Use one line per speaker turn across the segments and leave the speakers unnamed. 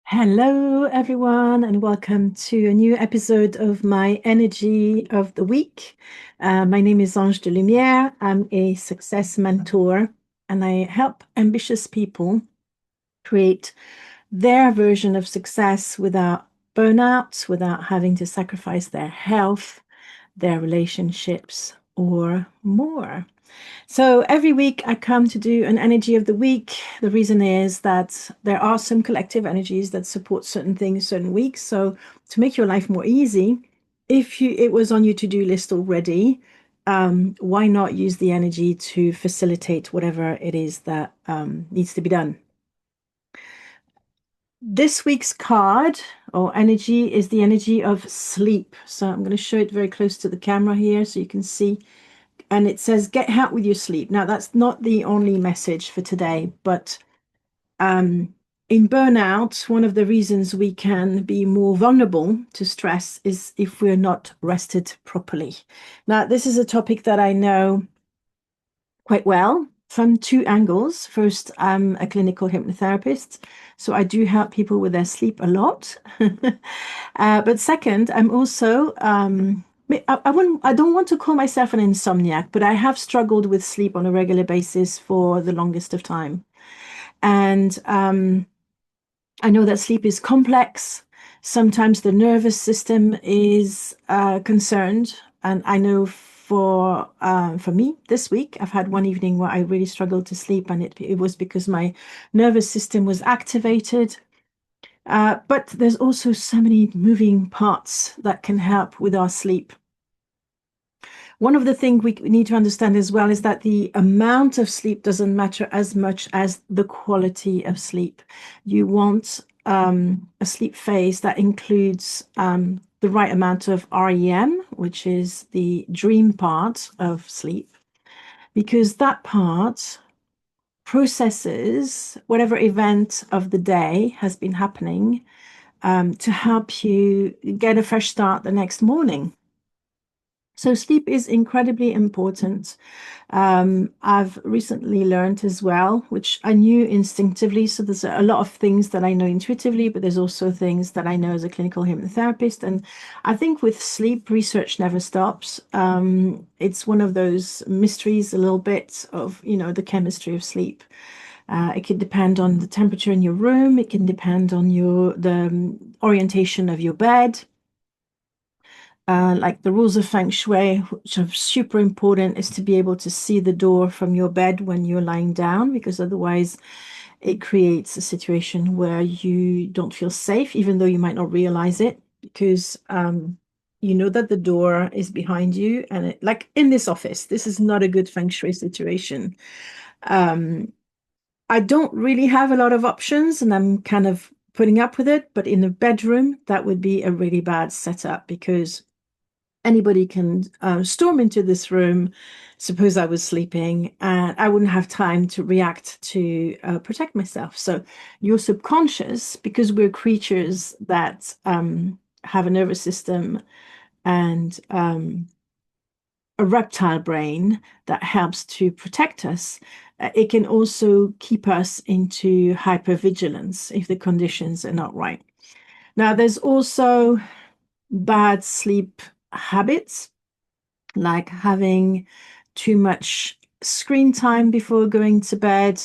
Hello, everyone, and welcome to a new episode of my Energy of the Week. My name is Ange de Lumière. I'm a success mentor, and I help ambitious people create their version of success without burnout, without having to sacrifice their health, their relationships, or more. So every week I come to do an energy of the week. The reason is that there are some collective energies that support certain things, certain weeks. So to make your life more easy, if it was on your to-do list already, why not use the energy to facilitate whatever it is that needs to be done? This week's card or energy is the energy of sleep. So I'm going to show it very close to the camera here so you can see, and it says get help with your sleep. Now, that's not the only message for today, but in burnout, one of the reasons we can be more vulnerable to stress is if we're not rested properly. Now, this is a topic that I know quite well from two angles. First, I'm a clinical hypnotherapist, so I do help people with their sleep a lot. But second, I'm also I don't want to call myself an insomniac, but I have struggled with sleep on a regular basis for the longest of time. And I know that sleep is complex. Sometimes the nervous system is concerned. And I know for me this week, I've had one evening where I really struggled to sleep, and it was because my nervous system was activated. But there's also so many moving parts that can help with our sleep. One of the things we need to understand as well is that the amount of sleep doesn't matter as much as the quality of sleep. You want a sleep phase that includes the right amount of REM, which is the dream part of sleep, because that part processes whatever event of the day has been happening to help you get a fresh start the next morning. So sleep is incredibly important. I've recently learned as well, which I knew instinctively. So there's a lot of things that I know intuitively, but there's also things that I know as a clinical hypnotherapist. And I think with sleep, research never stops. It's one of those mysteries, a little bit of, the chemistry of sleep. It can depend on the temperature in your room. It can depend on the orientation of your bed. Like the rules of feng shui, which are super important, is to be able to see the door from your bed when you're lying down, because otherwise it creates a situation where you don't feel safe, even though you might not realize it, because you know that the door is behind you. And like in this office, this is not a good feng shui situation. Um, I don't really have a lot of options, and I'm kind of putting up with it. But in a bedroom, that would be a really bad setup because anybody can storm into this room. Suppose I was sleeping and I wouldn't have time to react to protect myself. So your subconscious, because we're creatures that have a nervous system and a reptile brain that helps to protect us, it can also keep us into hypervigilance if the conditions are not right. Now, there's also bad sleep habits like having too much screen time before going to bed.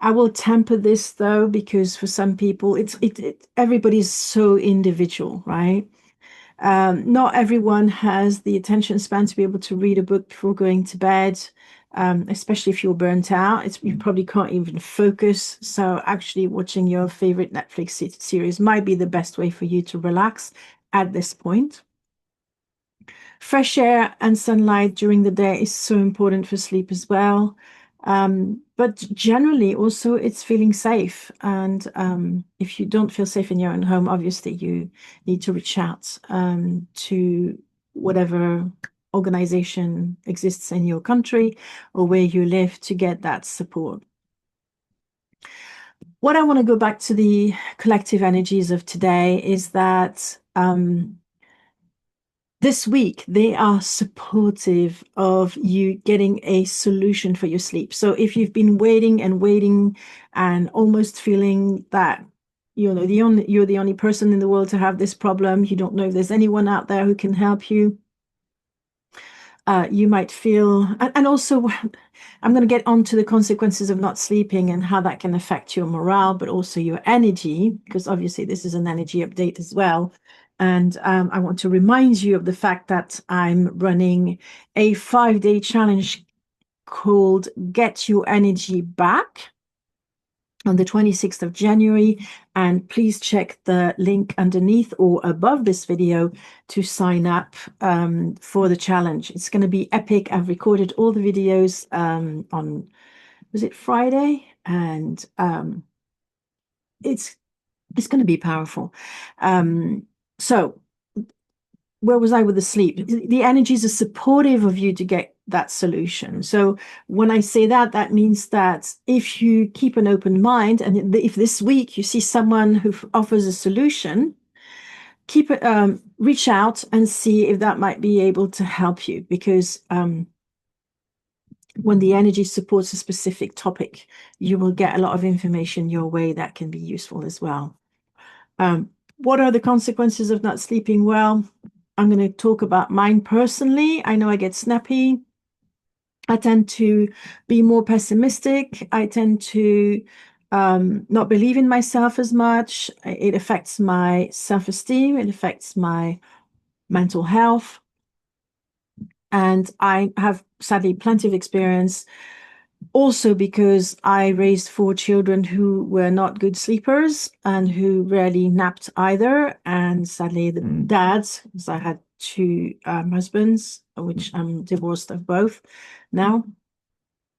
I will temper this though, because for some people, everybody's so individual, right? Not everyone has the attention span to be able to read a book before going to bed, especially if you're burnt out. You probably can't even focus. So actually watching your favorite Netflix series might be the best way for you to relax at this point. Fresh air and sunlight during the day is so important for sleep as well. But generally, also, it's feeling safe. And if you don't feel safe in your own home, obviously, you need to reach out to whatever organization exists in your country or where you live to get that support. What I want to go back to the collective energies of today is that this week, they are supportive of you getting a solution for your sleep. So if you've been waiting and waiting and almost feeling that, you're the only person in the world to have this problem. You don't know if there's anyone out there who can help you. You might feel, and also I'm going to get onto the consequences of not sleeping and how that can affect your morale, but also your energy, because obviously this is an energy update as well. And I want to remind you of the fact that I'm running a 5-day challenge called Get Your Energy Back on the 26th of January. And please check the link underneath or above this video to sign up for the challenge. It's going to be epic. I've recorded all the videos on, was it Friday? And it's going to be powerful. So where was I with the sleep? The energies are supportive of you to get that solution. So when I say that, that means that if you keep an open mind, and if this week you see someone who offers a solution, keep it, reach out and see if that might be able to help you. Because when the energy supports a specific topic, you will get a lot of information your way that can be useful as well. What are the consequences of not sleeping well? I'm going to talk about mine personally. I know I get snappy. I tend to be more pessimistic. I tend to not believe in myself as much. It affects my self-esteem. It affects my mental health. And I have sadly plenty of experience also because I raised 4 children who were not good sleepers and who rarely napped either. And sadly, the dads, because I had 2 husbands, which I'm divorced of both now,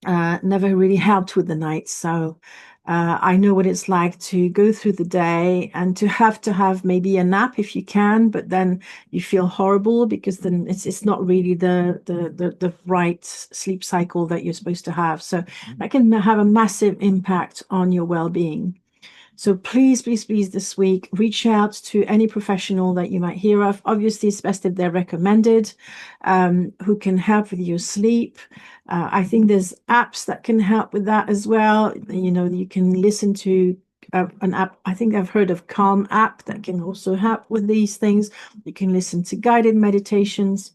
never really helped with the night. So I know what it's like to go through the day and to have maybe a nap if you can, but then you feel horrible because then it's not really the right sleep cycle that you're supposed to have. So that can have a massive impact on your well-being. So please, please, please, this week, reach out to any professional that you might hear of. Obviously, it's best if they're recommended, who can help with your sleep. I think there's apps that can help with that as well. You can listen to an app. I think I've heard of Calm app that can also help with these things. You can listen to guided meditations.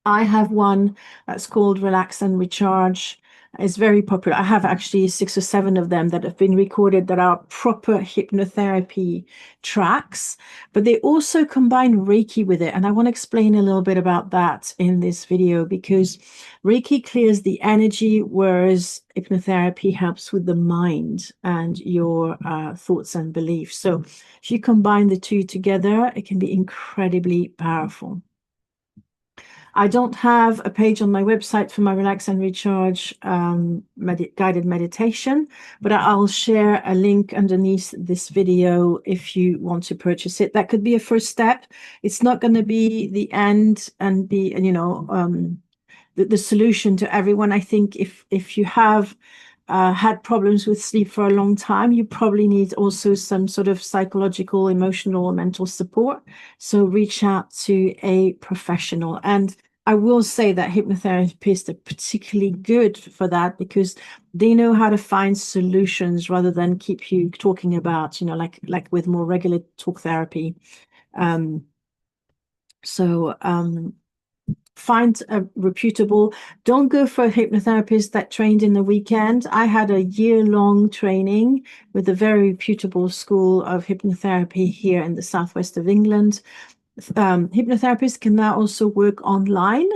I have one that's called Relax and Recharge. It's very popular. I have actually 6 or 7 of them that have been recorded that are proper hypnotherapy tracks, but they also combine Reiki with it. And I want to explain a little bit about that in this video because Reiki clears the energy, whereas hypnotherapy helps with the mind and your thoughts and beliefs. So if you combine the two together, it can be incredibly powerful. I don't have a page on my website for my Relax and Recharge guided meditation, but I'll share a link underneath this video if you want to purchase it. That could be a first step. It's not going to be the end and be, the solution to everyone. I think if you have had problems with sleep for a long time, you probably need also some sort of psychological, emotional, or mental support. So reach out to a professional. And I will say that hypnotherapists are particularly good for that because they know how to find solutions rather than keep you talking about, like with more regular talk therapy. Find a reputable. Don't go for a hypnotherapist that trained in the weekend. I had a year-long training with a very reputable school of hypnotherapy here in the southwest of England. Hypnotherapists can now also work online.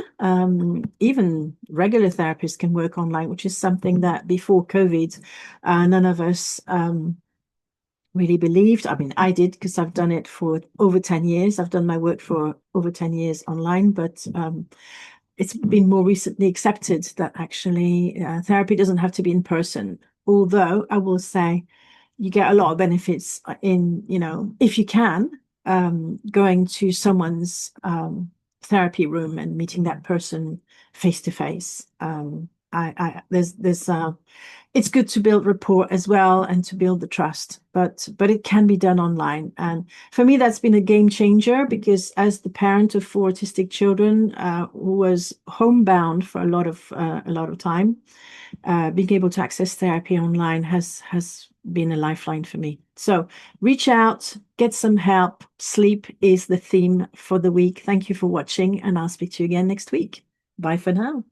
Even regular therapists can work online, which is something that before COVID, none of us really believed. I mean, I did because I've done it for over 10 years. I've done my work for over 10 years online, but it's been more recently accepted that actually therapy doesn't have to be in person. Although I will say you get a lot of benefits in, if you can, going to someone's therapy room and meeting that person face to face. It's good to build rapport as well and to build the trust, but it can be done online. And for me, that's been a game changer because as the parent of 4 autistic children, who was homebound for a lot of time, being able to access therapy online has been a lifeline for me. So reach out, get some help. Sleep is the theme for the week. Thank you for watching, and I'll speak to you again next week. Bye for now.